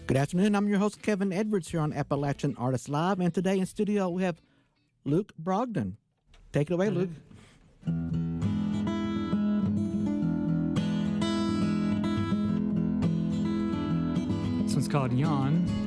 Good afternoon. I'm your host, Kevin Edwards, here on Appalachian Artists Live. And today in studio, we have Luke Brogden. Take it away, Luke. This one's called Yawn.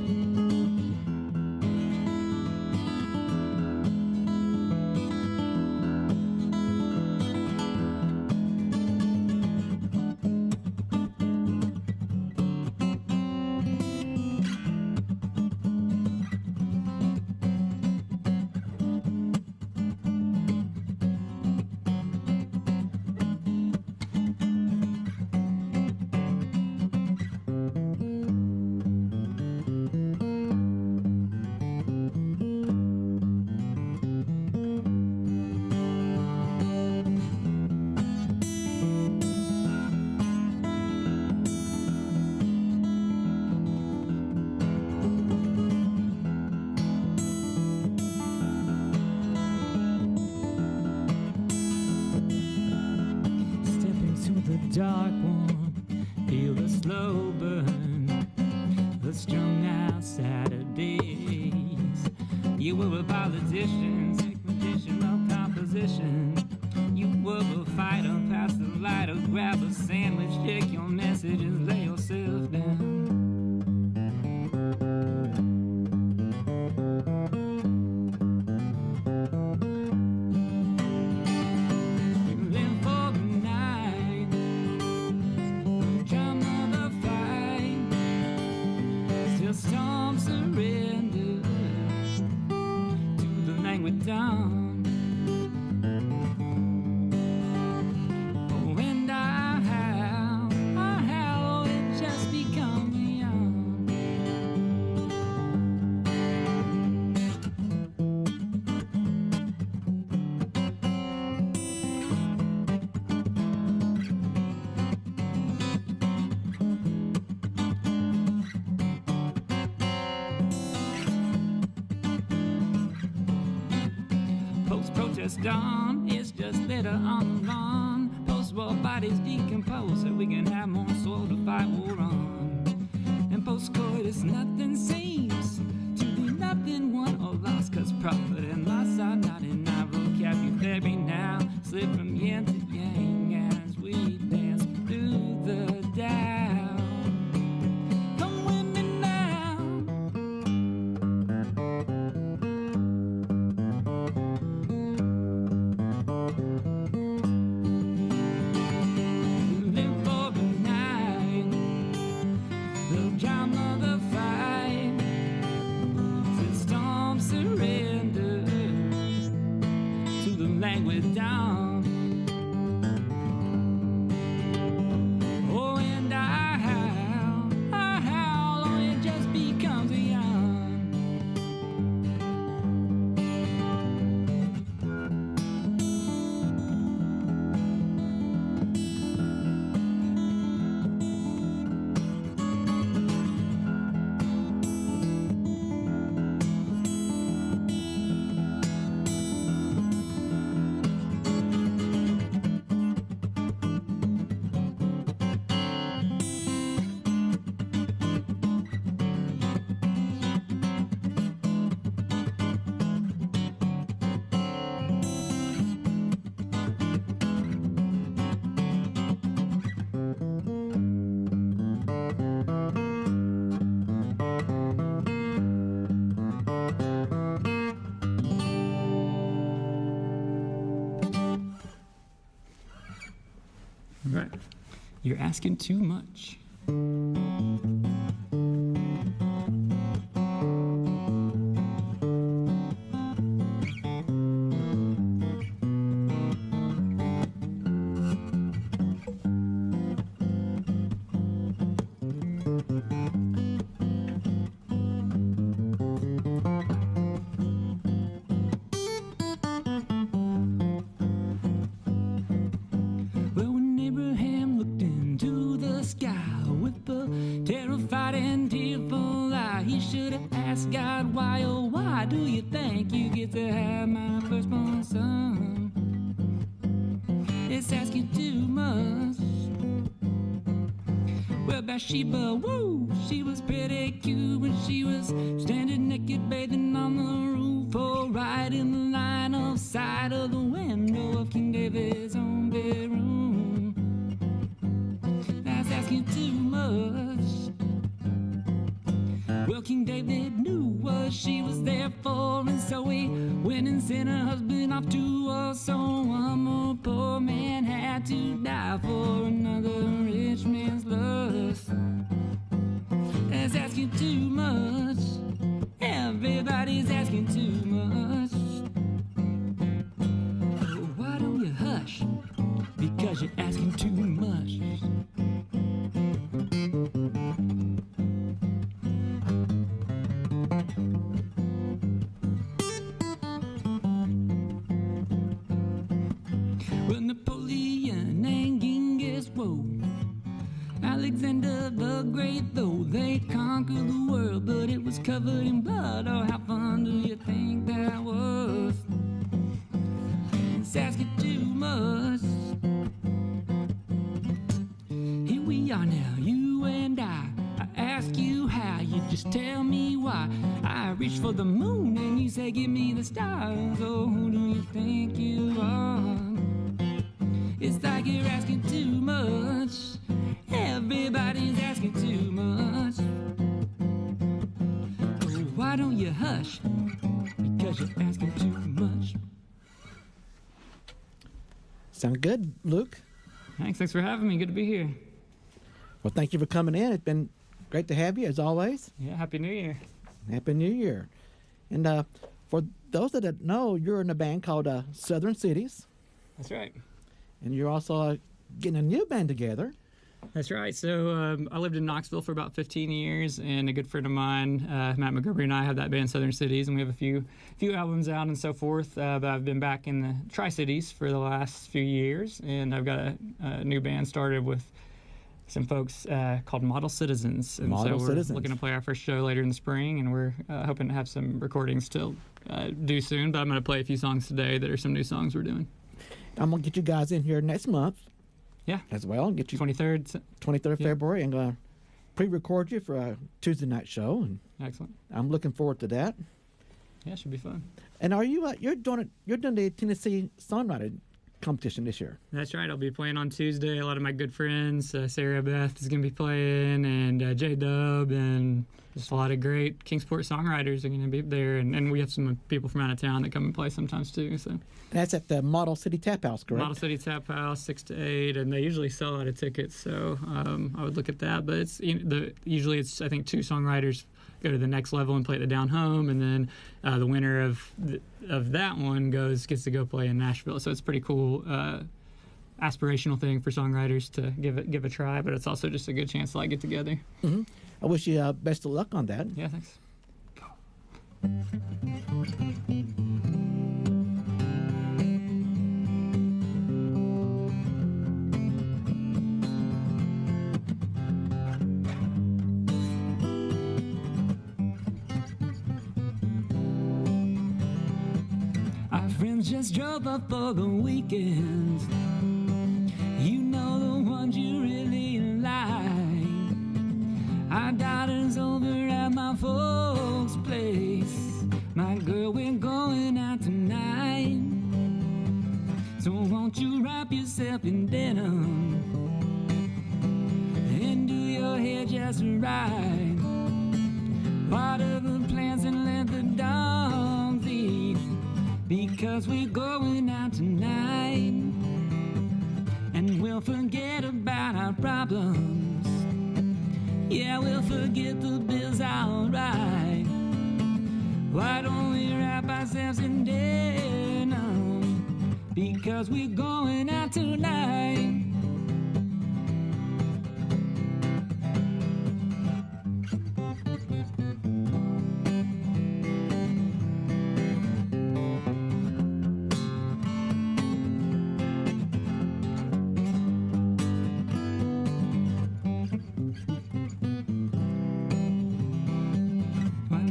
Dark one, feel the slow burn, the strung out Saturdays. You were a politician, sick magician of composition. You were a fighter, pass the lighter, grab a sandwich, check your messages, lay yourself down. Down. Oh, and I howl, it just becomes young. Post-protest dawn, it's just litter on the lawn. Post-war bodies decompose so we can have more soil to fight war on. And post-coitus, nothing seems to be nothing won or lost, 'cause profit and loss are not in our vocabulary now. Slip from yin to yang as we dance through the Dow. Come with me now. Language down. Oh, and I howl, oh, it just becomes a yawn. Right. You're asking too much. Terrified and tearful eye, he should have asked God, why, oh why do you think you get to have my firstborn son? It's asking too much. Well, Bathsheba, woo! She was pretty cute when she was standing naked, bathing on the roof, or right in the line of sight of the window of King David's own bedroom. That's asking too much. Well, King David knew what she was there for, and so he went and sent her husband off to war. So one more poor man had to die for another rich man's lust. That's asking too much. Everybody's asking too much. Oh, why don't you hush? Because you're asking too much. Well, Napoleon and Genghis, whoa. Alexander the Great, though they conquered the world, but it was covered in blood. Oh, how fun do you think that was? It's asking too much. Here we are now, you and I ask you how, you just tell me why. I reach for the moon and you say give me the stars. Oh, who do you think you are? It's like you're asking too much. Everybody's asking too much. Oh, why don't you hush? Because you're asking too much. Sound good, Luke? Thanks for having me. Good to be here. Well, thank you for coming in. It's been great to have you, as always. Yeah, Happy New Year. Happy New Year. And for those that don't know, you're in a band called Southern Cities, That's right. and you're also getting a new band together. That's right. So I lived in Knoxville for about 15 years, and a good friend of mine, Matt McGurry, and I have that band Southern Cities, and we have a few albums out and so forth. But I've been back in the Tri-Cities for the last few years, and I've got a new band started with some folks called Model Citizens. And Model so we're Citizens. looking to play our first show later in the spring, and we're hoping to have some recordings to do soon. But I'm going to play a few songs today that are some new songs we're doing. I'm going to get you guys in here next month. Yeah. As well. Get you 23rd. 23rd Yeah. February. I'm going to pre-record you for a Tuesday night show, and Excellent. I'm looking forward to that. Yeah, it should be fun. And are you you're doing the Tennessee songwriting competition this year? That's right. I'll be playing on Tuesday. A lot of my good friends, Sarah Beth is going to be playing, and J Dub, and just a lot of great Kingsport songwriters are going to be there. And we have some people from out of town that come and play sometimes too. So And that's at the Model City Tap House, correct? Model City Tap House, 6 to 8, and they usually sell out of tickets. So I would look at that. But usually it's I think 2 songwriters go to the next level and play at the Down Home, and then the winner of that one gets to go play in Nashville. So it's a pretty cool aspirational thing for songwriters to give a try. But it's also just a good chance to get together. Mm-hmm. I wish you best of luck on that. Yeah, thanks. Our friends just drove up for the weekend. You know the ones you really like. Our daughter's over at my folks' place. My girl, we're going out tonight. So won't you wrap yourself in denim and do your hair just right? Water the plants and let the dogs eat, because we're going out tonight. And we'll forget about our problems. Yeah, we'll forget the bills outright. Why don't we wrap ourselves in denim? Because we're going out tonight.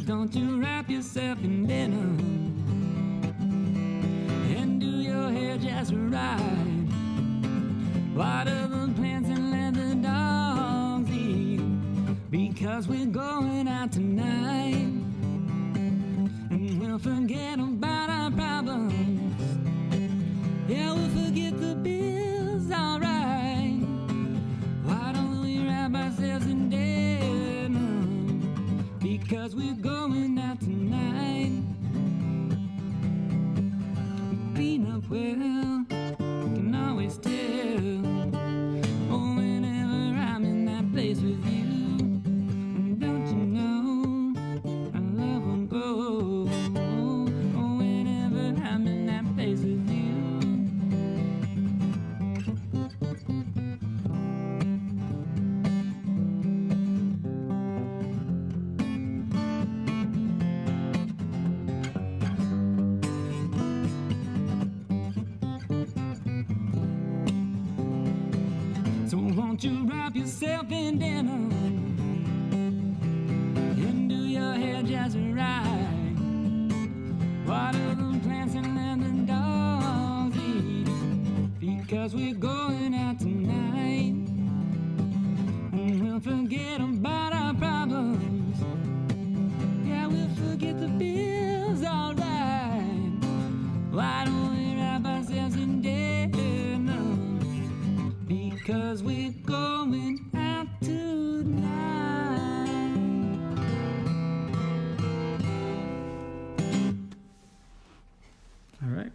Don't you wrap yourself in denim and do your hair just right? Water the plants and let the dogs eat. because we're going out tonight, and we'll forget about our problems. Yeah, we'll forget the bills, alright. Why don't we wrap ourselves in denim? Because we're going out tonight. Clean up well, can always tell. Oh, whenever I'm in that place with you, and don't you know, I love will go. Oh, whenever I'm in that place with you. So won't you wrap yourself in denim and do your hair just right? Water the plants and let the dogs eat, because we're going out tonight, and we'll forget about our problems. Yeah, we'll forget the bills, alright. Why don't we wrap ourselves in denim? Because we're going out tonight. All right.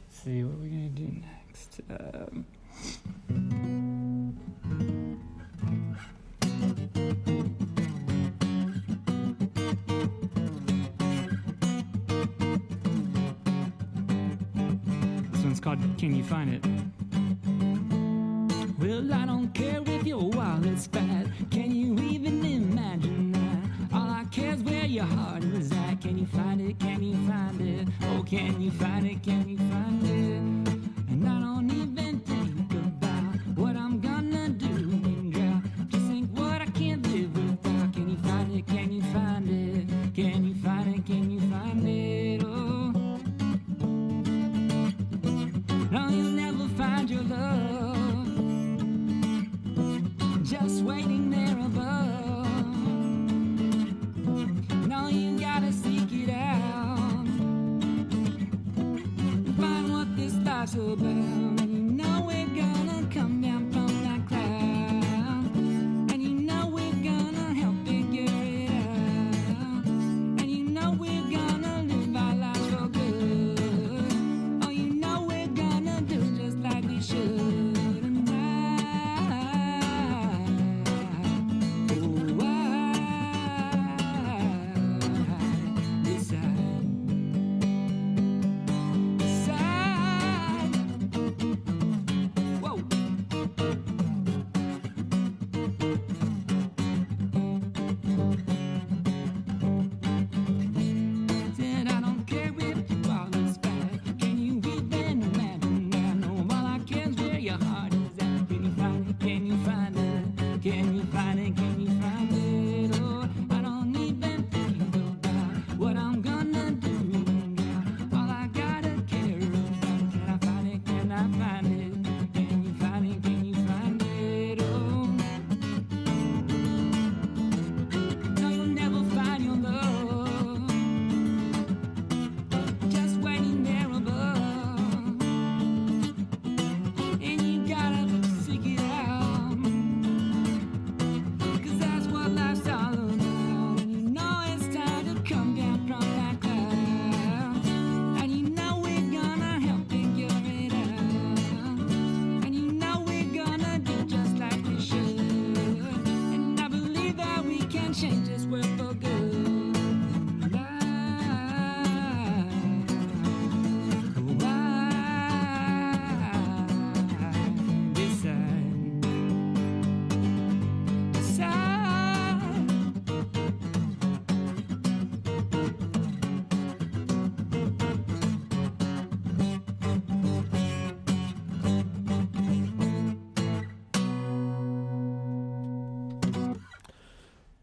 Let's see what we're gonna do next. This one's called "Can You Find It?" Well, I don't care if your wallet's fat. Can you even imagine that? All I care is where your heart is at. Can you find it? Can you find it? Oh, can you find it? Can you find it? And I don't even think about what I'm gonna do in drought. Just think what I can't live without. Can you find it? Can you find it? Can you find it? Can you find it? Oh, no, you'll never find your love just waiting there above. No, you gotta seek it out, find what this life's about. And you know we're gonna come down from that cloud, and you know we're gonna help figure it out, and you know we're gonna live our lives for good. Oh, you know we're gonna do just like we should.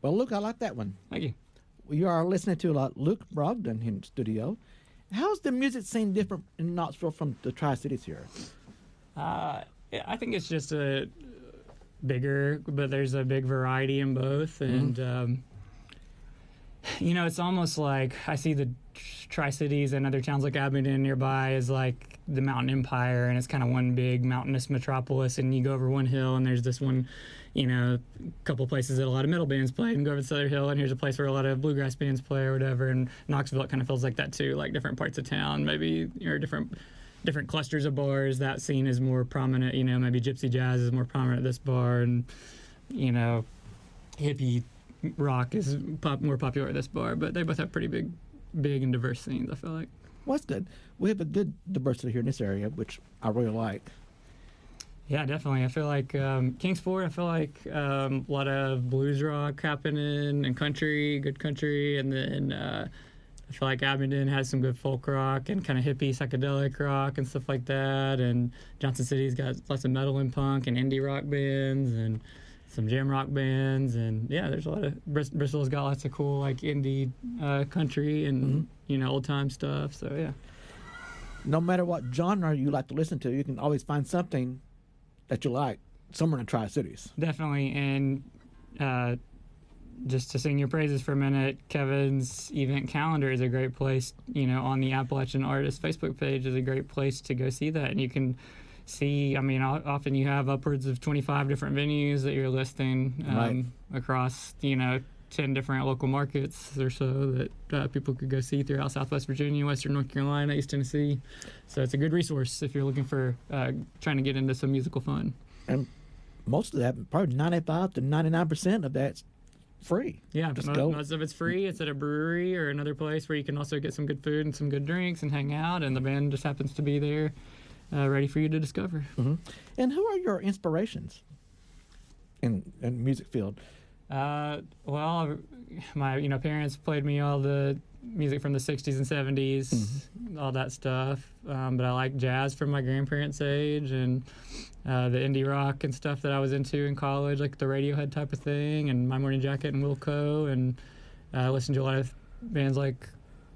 Well, Luke, I like that one. Thank you. You are listening to Luke Brogden in the studio. How's the music scene different in Knoxville from the Tri-Cities here? I think it's just bigger, but there's a big variety in both. And, it's almost like I see the Tri-Cities and other towns like Abingdon nearby as like the mountain empire, and it's kind of one big mountainous metropolis, and you go over one hill and there's this one, couple places that a lot of metal bands play, and go over this other hill and here's a place where a lot of bluegrass bands play or whatever. And Knoxville, it kind of feels like that too, like different parts of town, maybe, or different clusters of bars. That scene is more prominent, maybe gypsy jazz is more prominent at this bar, and, hippie rock is more popular at this bar, but they both have pretty big and diverse scenes, I feel like. Well, that's good. We have a good diversity here in this area, which I really like. Yeah, definitely. I feel like Kingsport, I feel like a lot of blues rock happening and good country, and then I feel like Abingdon has some good folk rock and kind of hippie psychedelic rock and stuff like that, and Johnson City's got lots of metal and punk and indie rock bands and some jam rock bands, and yeah, there's a lot of Bristol's got lots of cool like indie country and old time stuff. So yeah, no matter what genre you like to listen to, you can always find something that you like somewhere in the Tri-Cities. Definitely. And just to sing your praises for a minute, Kevin's event calendar is a great place, on the Appalachian Artist Facebook page is a great place to go see that, and you can see, often you have upwards of 25 different venues that you're listing across, 10 different local markets or so that people could go see throughout Southwest Virginia, Western North Carolina, East Tennessee. So it's a good resource if you're looking for trying to get into some musical fun. And most of that, probably 95 to 99% of that's free. Yeah, most of it's free. It's at a brewery or another place where you can also get some good food and some good drinks and hang out, and the band just happens to be there. Ready for you to discover. And who are your inspirations in music field? Well, my parents played me all the music from the 60s and 70s, all that stuff. But I like jazz from my grandparents' age, and the indie rock and stuff that I was into in college, like the Radiohead type of thing, and My Morning Jacket and Wilco, and I listened to a lot of bands like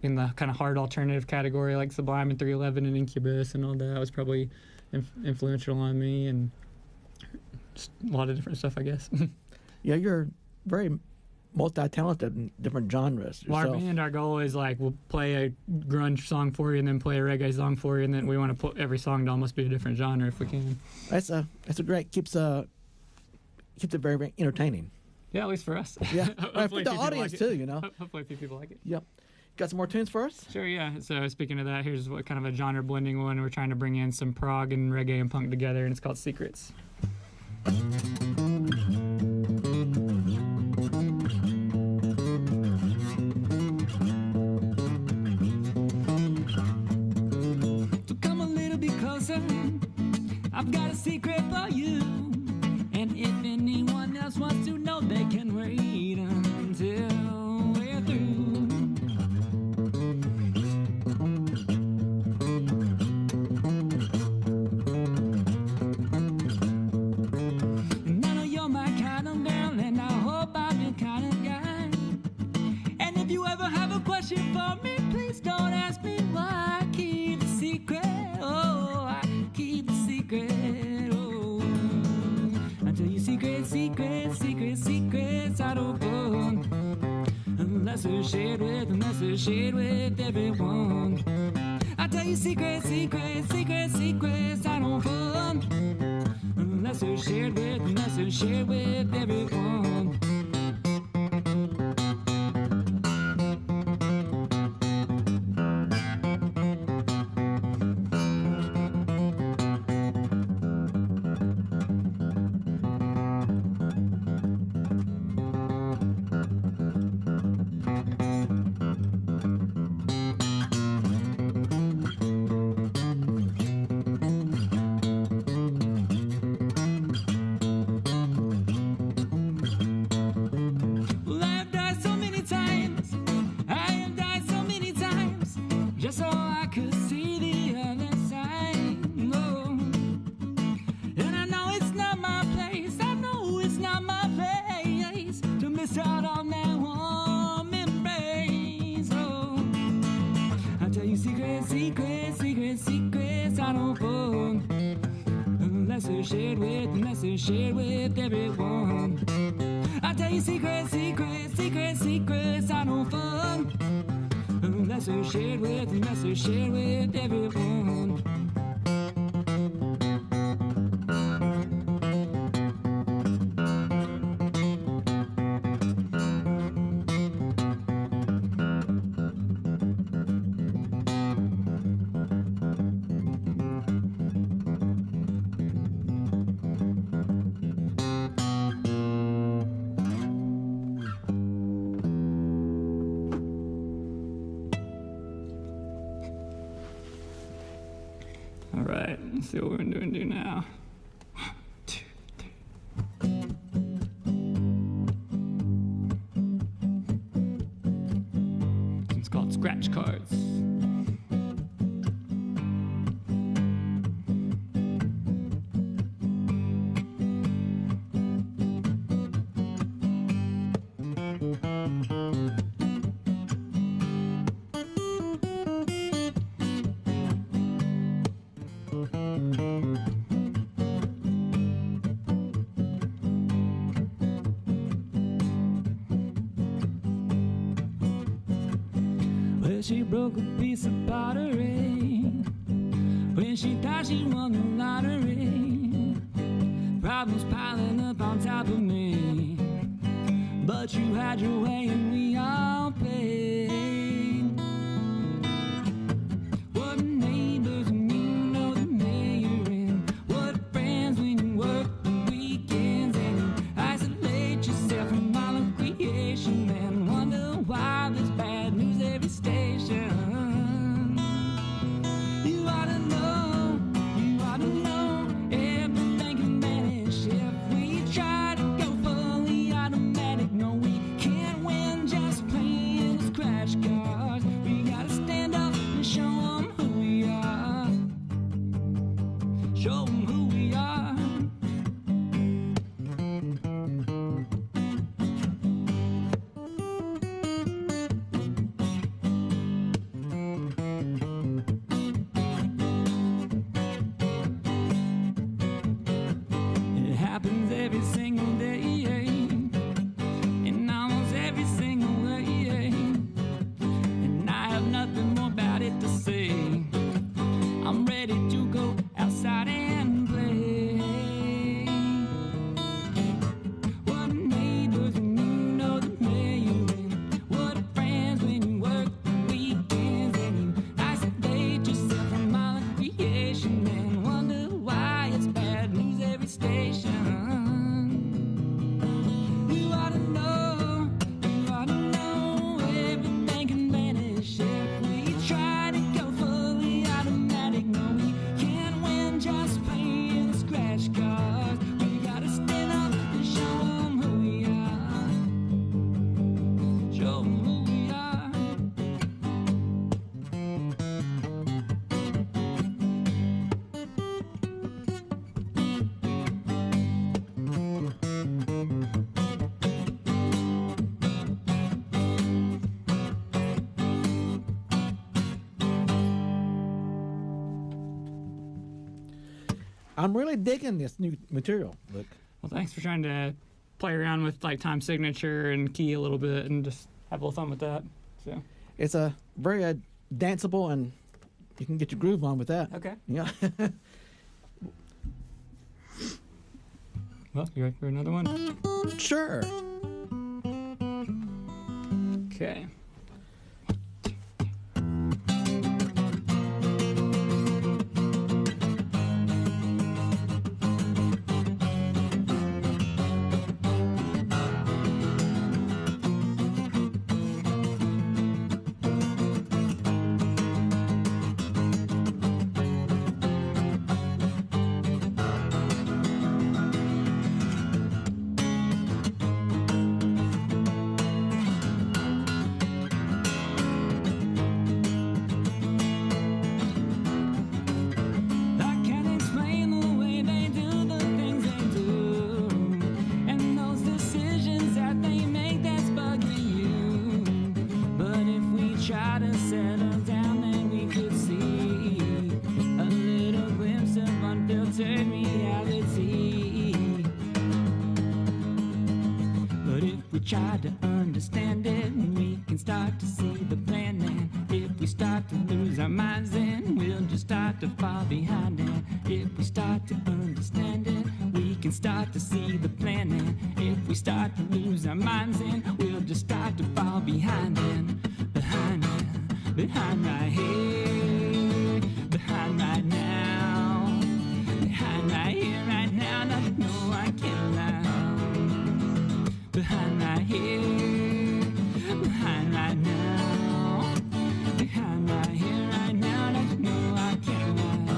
in the kind of hard alternative category, like Sublime and 311 and Incubus and all that was probably influential on me, and just a lot of different stuff, I guess. Yeah, you're very multi-talented in different genres. Well, our band, our goal is like we'll play a grunge song for you and then play a reggae song for you, and then we want to put every song to almost be a different genre if we can. That's a great keeps it very, very entertaining. Yeah, at least for us. Yeah, for the audience like too. Hopefully, a few people like it. Yep. Got some more tunes for us? Sure, yeah. So speaking of that, here's what kind of a genre blending one. We're trying to bring in some prog and reggae and punk together, and it's called Secrets. So come a little bit closer. I've got a secret for you. And if anyone else wants to know, they can wait until we're through. For me, please don't ask me why. I keep the secret, I keep the secret, I tell you secrets I don't go unless they're shared with everyone. I tell you secrets I don't go unless they're shared with everyone. are shared with everyone. I tell you secrets, secrets, secrets, secrets, I know fun. Unless they're shared with everyone. All right, let's see what we're going to do now. 1, 2, 3. It's called scratch cards. Well, she broke a piece of pottery when she thought she won the lottery. Problems piling up on top of me, but you had your way and we all paid. What neighbors when you know the mayor in? What friends when you work the weekends and you isolate yourself from all of creation and wonder why there's bad news every station. You ought to know, everything can vanish if we try to go fully automatic. No, we can't win just playing scratch cards. We gotta stand up and show 'em who we are. Show 'em who we are. It happens every single day, in almost every single way, and I have nothing more about it to say. I'm ready to go outside and play. What neighbors when you know the mayor in? What friends when you work the weekends and you isolate yourself from all of creation and wonder why it's bad news every station. You ought to know, everything can vanish if we try to go fully automatic. No, we can't win just playing scratch cards. We gotta stand up and show 'em who we are. Show 'em who we are. I'm really digging this new material. Look, Well, thanks for trying to play around with like time signature and key a little bit and just have a little fun with that. So, it's a very danceable, and you can get your groove on with that. okay. Yeah. Well, you ready for another one? Sure. Okay. I can't explain the way they do the things they do, and those decisions that they make that's bugging you. But if we try to settle down, then we could see a little glimpse of unfiltered reality. start to see the plan, and if we start to lose our minds, then we'll just start to fall behind. And if we start to understand it, we can start to see the plan. And if we start to lose our minds, then we'll just start to fall behind. And behind right here, behind right now, behind right here, right now. Now you know I can't lie. Behind right here, behind right now, behind right here, right now. Now you know I can't lie.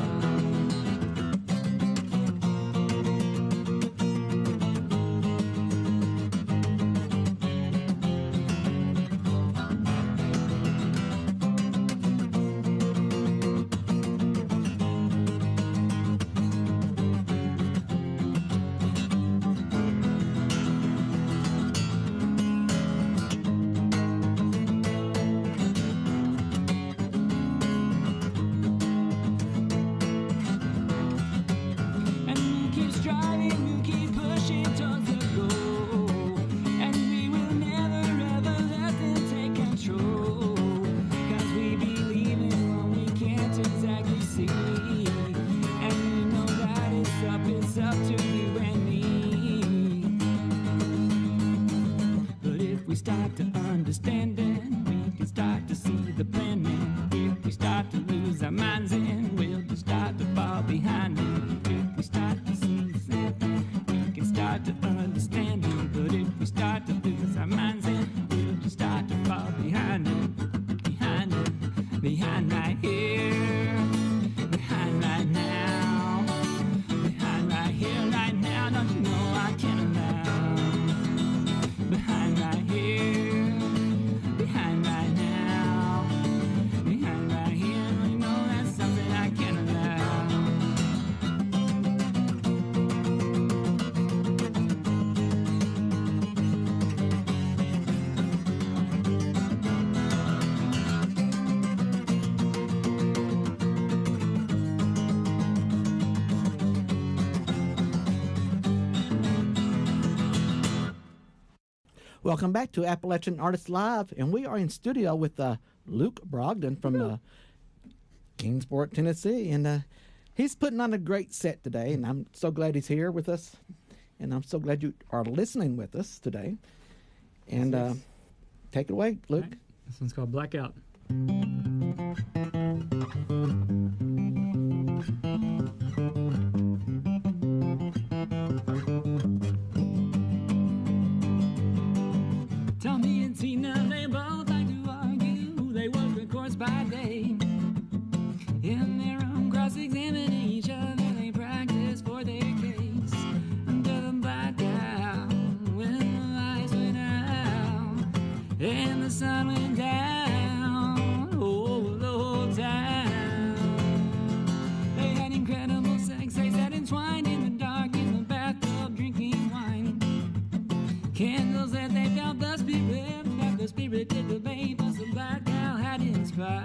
Behind right here, behind right now, behind right here, right now. Don't you know I can't allow? Behind right here, behind right now, behind right here. Don't you know that's something I can't allow? Welcome back to Appalachian Artists Live, and we are in studio with Luke Brogden from Kingsport, Tennessee, and he's putting on a great set today, and I'm so glad he's here with us, and I'm so glad you are listening with us today. And take it away, Luke. Right. This one's called Blackout. Tommy and Tina, they both like to argue. They work, of course, by day. In their own cross-examining each other, they practice for their case. Under the blackout, when the lights went out and the sun went down over the whole town. They had incredible sex. They sat entwined in the dark in the bathtub drinking wine. Candles that they felt the spirit, that the spirit did the babe, as the blackout had inspired.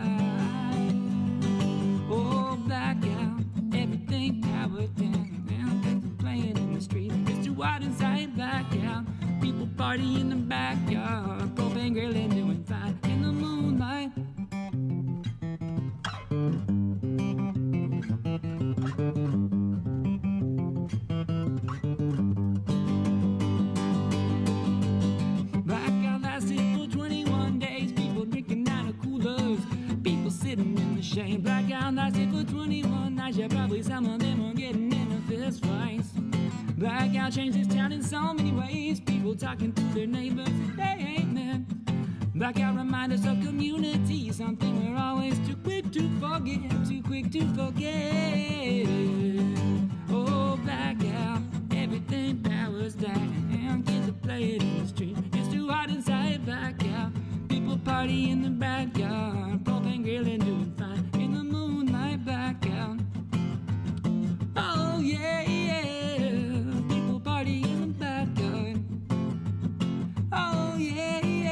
Oh, blackout, everything powered down, people playing in the street. It's too hot inside, blackout. People party in the backyard, propane grilling, doing fine in the moonlight. Blackout lasted for 21 days. People drinking out of coolers, people sitting in the shade. Blackout lasted for 21 nights. Yeah, probably some of them were getting into fist fights. Blackout changed this town in so many ways. People talking to their neighbors, they ain't men. Blackout remind us of community, something we're always too quick to forget, too quick to forget. Oh, blackout, everything powers down. Kids are playing in the street. It's too hot inside, blackout. People party in the backyard, propane grilling, doing fine in the moonlight, blackout. Oh yeah, yeah. People party in the backyard. Oh yeah, yeah.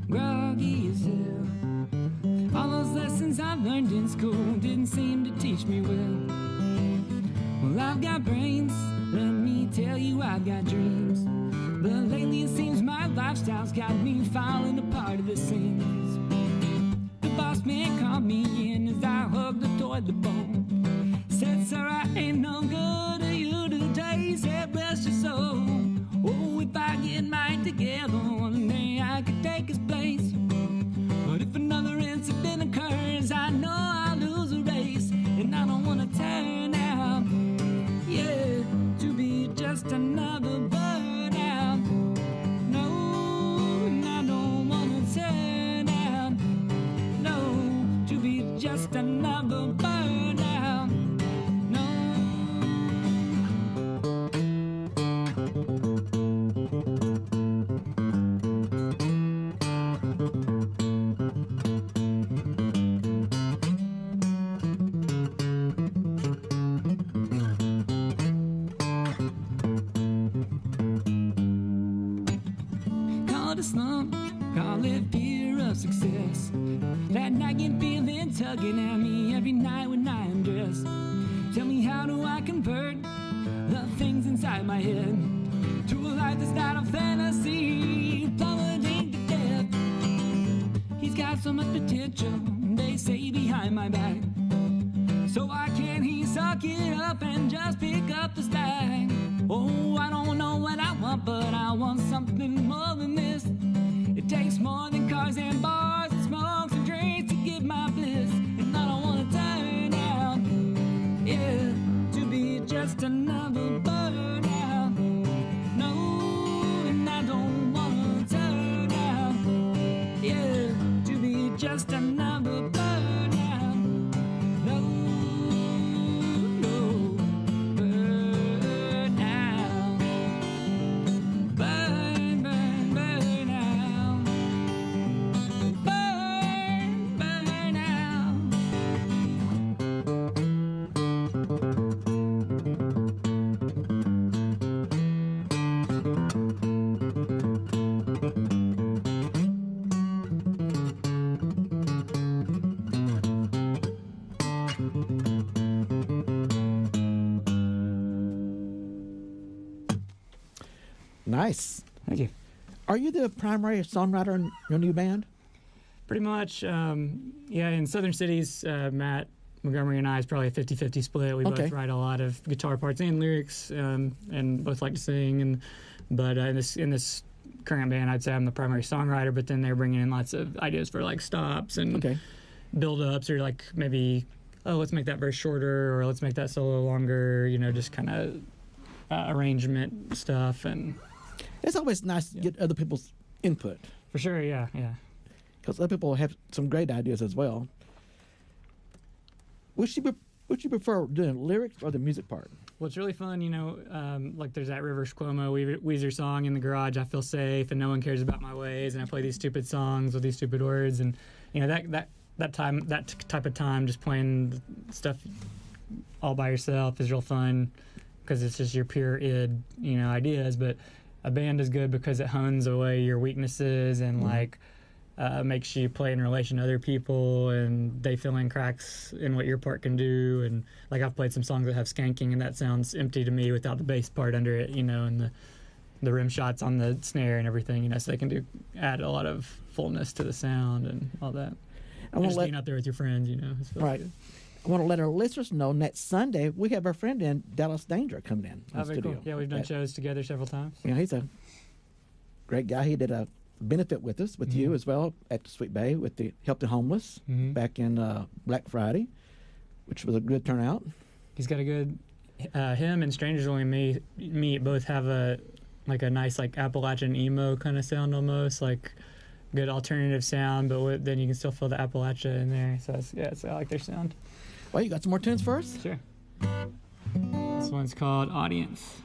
groggy as hell. All those lessons I learned in school didn't seem to teach me well. Well, I've got brains, let me tell you I've got dreams. But lately it seems my lifestyle's got me falling apart at the seams. The boss man called me in as I hugged the toilet bowl. Said, sir, I ain't no good to you today. Said, bless your soul. Oh, if I get mine together, one day I could take his place. But if another incident occurs, I know I'll lose a race. And I don't want to turn out, yeah, to be just another bird out. No, and I don't want to turn out, no, to be just another bird out. No. Call it a slump, call it fear of success. That nagging feeling tugging at me every night when I undress. Tell me, how do I convert the things inside my head to a life that's not a fantasy, plummeting to death? He's got so much potential, they say behind my back. So why can't he suck it up and just pick up the slack? Oh, I don't know what I want, but I want something more than this. It takes more than cars and bars and smokes and drinks to give my bliss. And I don't want to turn out, yeah, to be just another bird out. No, and I don't want to turn out, yeah, to be just another bird out. No, no, burn out. Burn, burn, burn out. Burn, burn out. Nice. Thank you. Are you the primary songwriter in your new band? Pretty much, yeah, in Southern Cities, Matt Montgomery and I is probably a 50-50 split. We Okay. both write a lot of guitar parts and lyrics, and both like to sing. But in this current band, I'd say I'm the primary songwriter, but then they're bringing in lots of ideas for like stops and Okay. build-ups, or like maybe, oh, let's make that verse shorter, or let's make that solo longer, just kind of arrangement stuff. And It's always nice to get other people's input for sure, yeah. because other people have some great ideas as well. Would you prefer doing lyrics or the music part? Well, it's really fun, like there's that Rivers Cuomo Weezer song, "In the Garage I Feel Safe and No One Cares About My Ways, and I play these stupid songs with these stupid words." And that type of time, just playing stuff all by yourself is real fun because it's just your pure id ideas. But a band is good because it hones away your weaknesses and makes you play in relation to other people, and they fill in cracks in what your part can do. And like I've played some songs that have skanking, and that sounds empty to me without the bass part under it, and the rim shots on the snare and everything, so they can add a lot of fullness to the sound and all that. And just being out there with your friends, it's really Right. good. I want to let our listeners know next Sunday we have our friend in Dallas Danger coming in Oh, the very studio. cool. Yeah, we've done shows together several times. He's a great guy. He did a benefit with us, with you as well, at the Sweet Bay with the Help the Homeless back in Black Friday, which was a good turnout. He's got a good. Him and Strangers Only Meet both have a nice Appalachian emo kind of sound, almost like good alternative sound, but then you can still feel the Appalachia in there. So I like their sound. Well, you got some more tunes for us? Sure. This one's called Audience.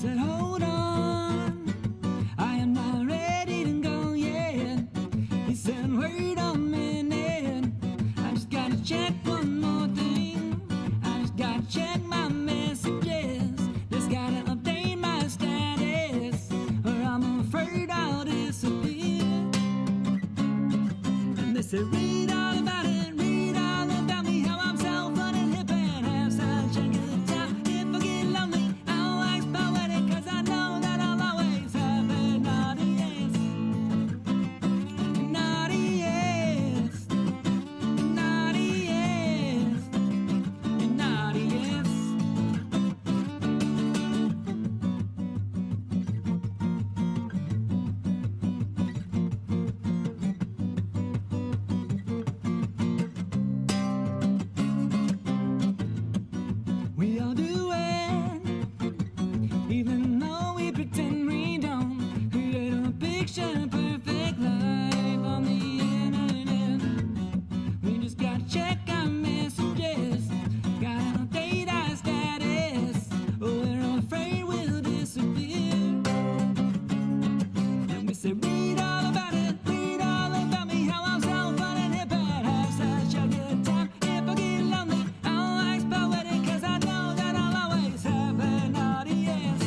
said, hold on, I am not ready to go yet. He said, wait a minute, I just gotta check one more thing. I just gotta check my messages, just gotta update my status, or I'm afraid I'll disappear. And they said, read all about it, read all about me, how I'm self-fun and hip and have such a good time. If I get lonely, I'll wax poetic, cause I know that I'll always have a naughty yes. Naughty yes. Naughty yes. Naughty yes. We all do it, even though we pretend we don't. Create a picture perfect life on the internet. We just gotta check our messages, gotta update our status, or we're afraid we'll disappear. And we say, read all about it, read all about me, how I'm so fun and hip and have such a good time. If I get lonely, I'll wax poetic, cause I know that I'll always have a naughty yes.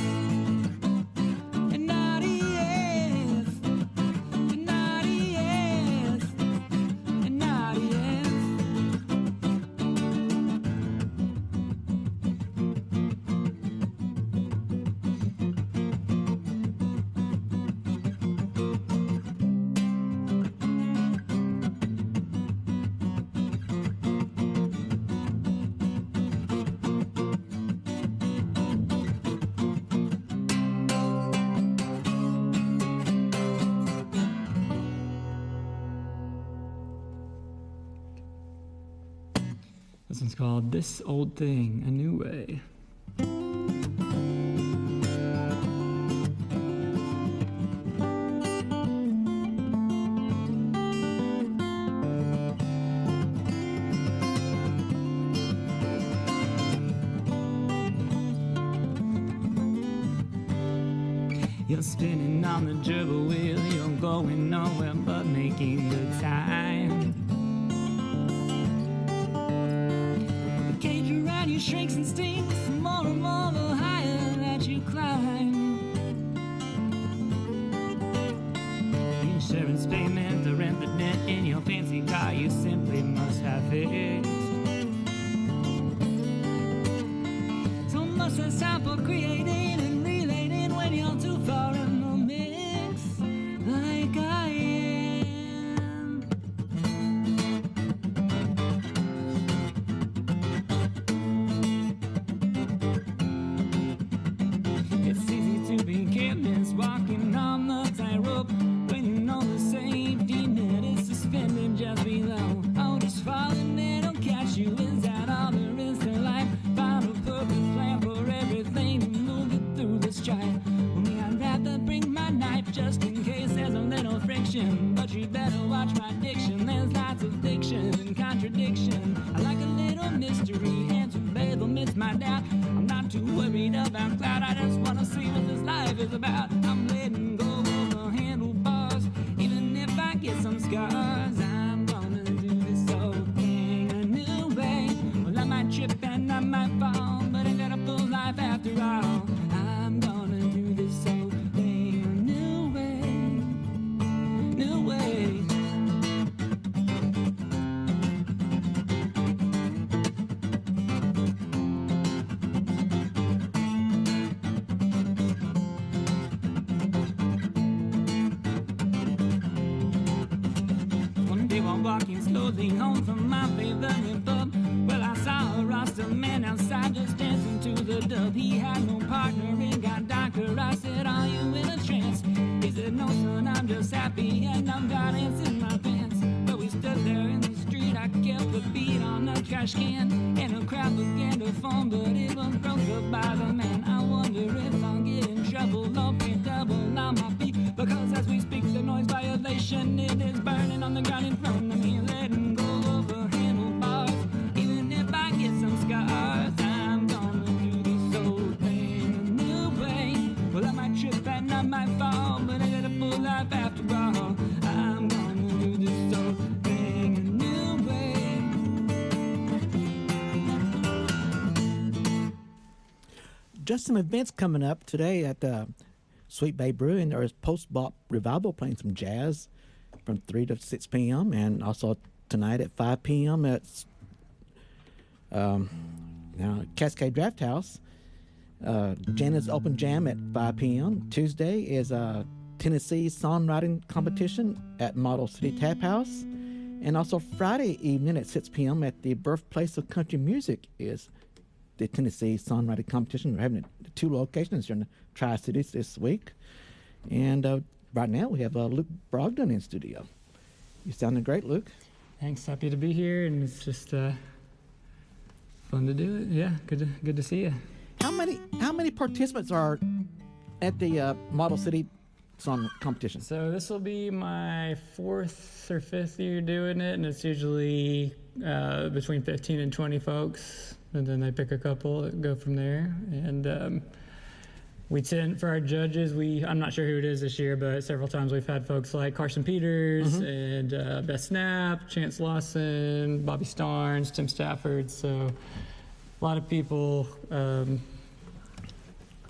A naughty yes. A naughty yes. A naughty yes. This one's called This Old Thing, A New Way. You're spinning on the gerbil wheel, you're going nowhere but making good time. The cage around you shrinks and stinks, the more and more the higher that you climb. Insurance payment, the rent, the dent in your fancy car you simply must have fixed. So much less time for creating and relating when you're too far in the mix, like I am. It's easy to be careless, walking on the tightrope when you know the safety net is suspended just below. Oh, just falling there, don't catch you. Is that all there is to life? Find a perfect plan for everything to move it through the strife. Only I'd rather bring my knife just in case there's a little friction. But you better watch my diction, there's lots of diction and contradiction. I like a little mystery, and to bathe amidst my doubt. I'm not too worried about cloud, I just wanna see what this life is about. I'm letting go of the handlebars, even if I get some scars. I'm gonna do this old thing a new way. Well, I might trip and I might fall, but I got a full life after all. I'm gonna do this old thing a new way, new way. One day while walking slowly home from my favorite pub, well, I saw a roster man outside just dancing to the dub. He had no partner, it got darker. I said, are you in a trance? He said, no, son, I'm just happy and I've got ants in my pants. But we stood there in the street, I kept the beat on a trash can, and a crowd began to form, but it was broke up by the man. I wonder if I'll get in trouble or pay double on my feet, because as we speak, the noise violation, it is burning on the ground in front of me. Letting go of the handlebars, even if I get some scars. I'm gonna do this old thing a new way. just some events coming up today at Sweet Bay Brewing. There's Post-Bop Revival playing some jazz from 3 to 6 p.m. and also tonight at 5 p.m. at now Cascade Draft House. Janet's Open Jam at 5 p.m. Tuesday is Tennessee Songwriting Competition at Model City Tap House. And also Friday evening at 6 p.m. at the Birthplace of Country Music is the Tennessee Songwriting Competition. We're having it at 2 locations here in the Tri-Cities this week. And right now we have Luke Brogden in studio. You sounding great, Luke. Thanks. Happy to be here, and it's just fun to do it. Yeah, good to see you. How many participants are at the Model City Song Competition? So this will be my 4th or 5th year doing it, and it's usually between 15 and 20 folks, and then they pick a couple and go from there. And we tend, for our judges, I'm not sure who it is this year, but several times we've had folks like Carson Peters and Beth Snap, Chance Lawson, Bobby Starnes, Tim Stafford. So a lot of people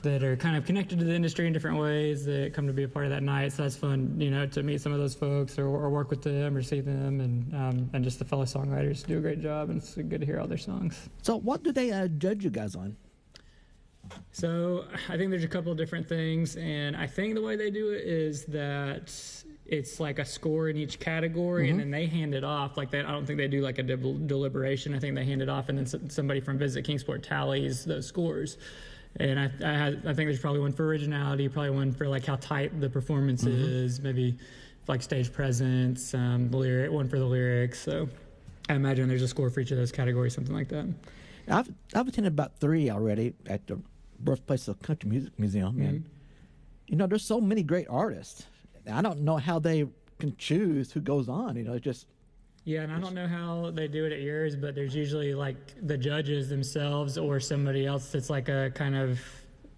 that are kind of connected to the industry in different ways that come to be a part of that night. So that's fun, to meet some of those folks or work with them or see them, and just the fellow songwriters do a great job, and it's good to hear all their songs. So what do they judge you guys on? So I think there's a couple of different things, and I think the way they do it is that it's like a score in each category, and then they hand it off. Like I don't think they do like a deliberation. I think they hand it off, and then somebody from Visit Kingsport tallies those scores. And I think there's probably one for originality, probably one for like how tight the performance is, maybe like stage presence, one for the lyrics. So I imagine there's a score for each of those categories, something like that. I've attended about 3 already at the Birthplace of Country Music Museum, and there's so many great artists. I don't know how they can choose who goes on. It's just. Yeah, and I don't know how they do it at yours, but there's usually like the judges themselves or somebody else that's like a kind of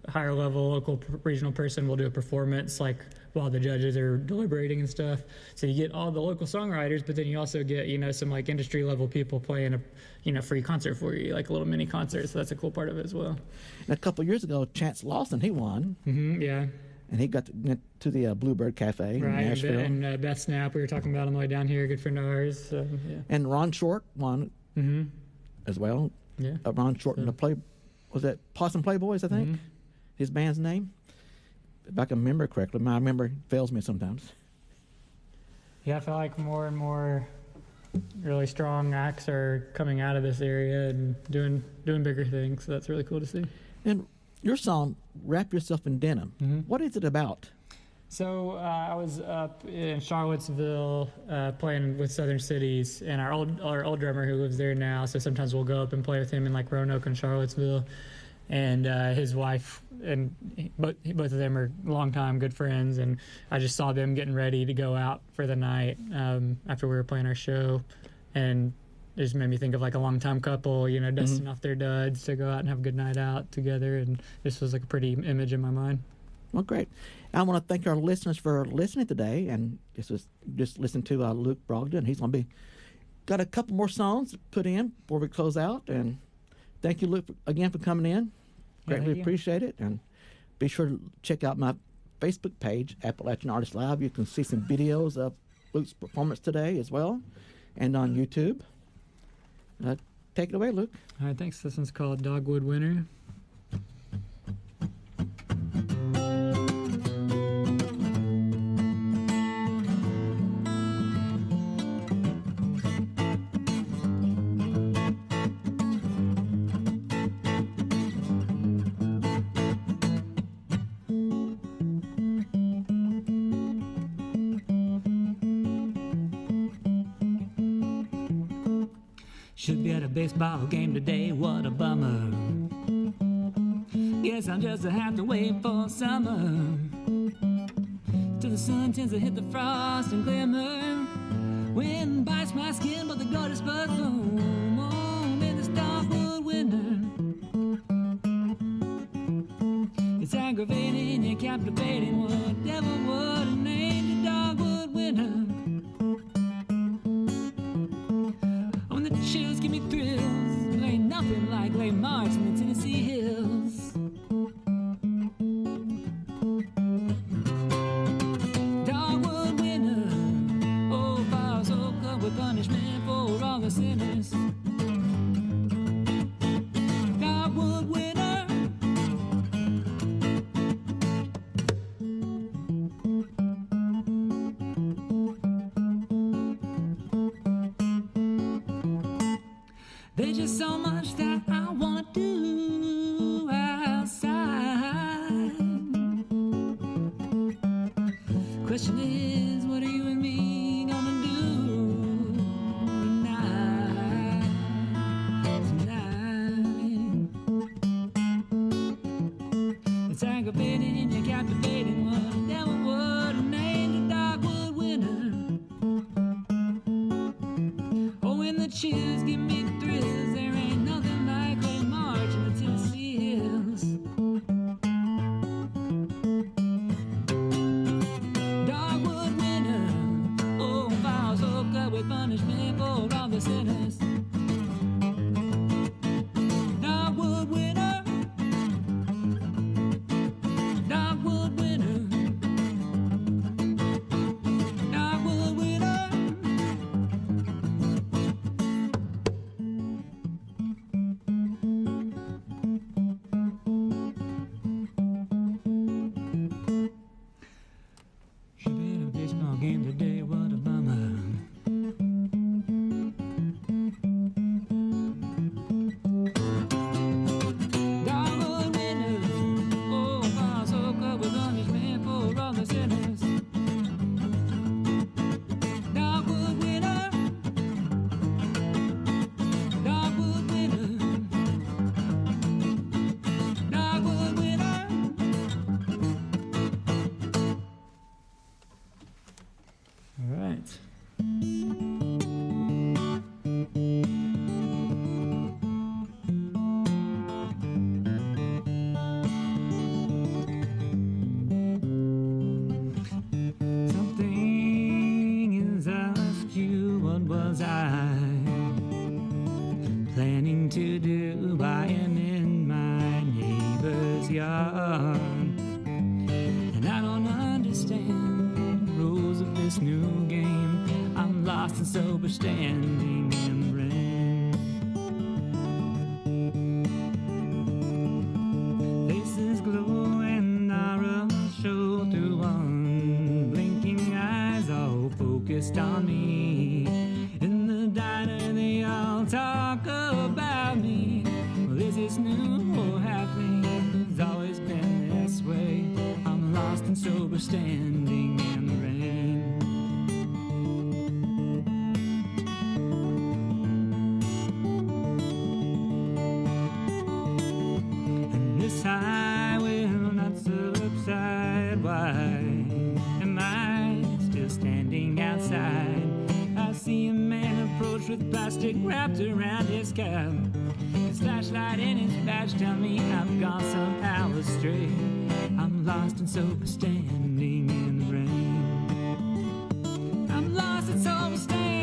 higher level local regional person will do a performance like while the judges are deliberating and stuff. So you get all the local songwriters, but then you also get some like industry level people playing a free concert for you, like a little mini concert. So that's a cool part of it as well. And a couple of years ago, Chance Lawson, he won. Yeah. And he got to the Bluebird Cafe in Nashville. And Beth Snap, we were talking about on the way down here, a good friend of ours. So, yeah. And Ron Short won as well. Yeah. Ron Short and was that Possum Playboys, I think? His band's name? If I can remember correctly. My memory fails me sometimes. Yeah, I feel like more and more really strong acts are coming out of this area and doing bigger things. So that's really cool to see. And your song, Wrap Yourself in Denim, what is it about? So I was up in Charlottesville playing with Southern Cities, and our old drummer who lives there now, so sometimes we'll go up and play with him in like Roanoke and Charlottesville. And his wife, and both of them are longtime good friends, and I just saw them getting ready to go out for the night after we were playing our show, and it just made me think of like a longtime couple, dusting off their duds to go out and have a good night out together, and this was like a pretty image in my mind. Well, great. I want to thank our listeners for listening today, and just listen to Luke Brogden. He's going to got a couple more songs to put in before we close out, and thank you, Luke, again for coming in. Greatly appreciate it, and be sure to check out my Facebook page, Appalachian Artists Live. You can see some videos of Luke's performance today as well, and on YouTube. Take it away, Luke. All right, thanks. This one's called Dogwood Winter. Should be at a baseball game today, what a bummer. Guess I'll just have to wait for summer, till the sun tends to hit the frost and glimmer. Wind bites my skin, but the gorgeous buds bloom on in this dogwood winter. It's aggravating, you're captivating, whatever would have named you dogwood winter. When the chills give me thrills, there ain't nothing like late March in the Tennessee hills. There's just so much that I wanna do outside. Question is, what are you and me gonna do tonight? It's aggravating and you're captivating. What a devil would have named a dogwood winter. Oh, when the chills give me thrills, there ain't nothing like a march in the Tennessee hills. Dogwood winter, oh, files hooked up with punishment for all the sinners. Dogwood winter, dogwood winter, dogwood winter. Should be in a baseball game today, what a bummer. Dogwood winter, oh, files hooked up with punishment for all the sinners. Dogwood winter, dogwood winter, dogwood winter. All right. Something is asked you, what was I planning to do by him in my neighbor's yard? And I don't understand the rules of this new game. I'm lost and sober, standing in the rain. Faces glow and aura show through unblinking eyes, all focused on me. In the diner they all talk about me. Well, is this new or happening? It's always been this way. I'm lost and sober, standing in the rain. And this high will not subside. Why am I still standing outside? I see a man approach with plastic wrapped around his cap. His flashlight and his badge tell me I've gone some hours astray. I'm lost and sober, standing in the rain. I'm lost and sober, standing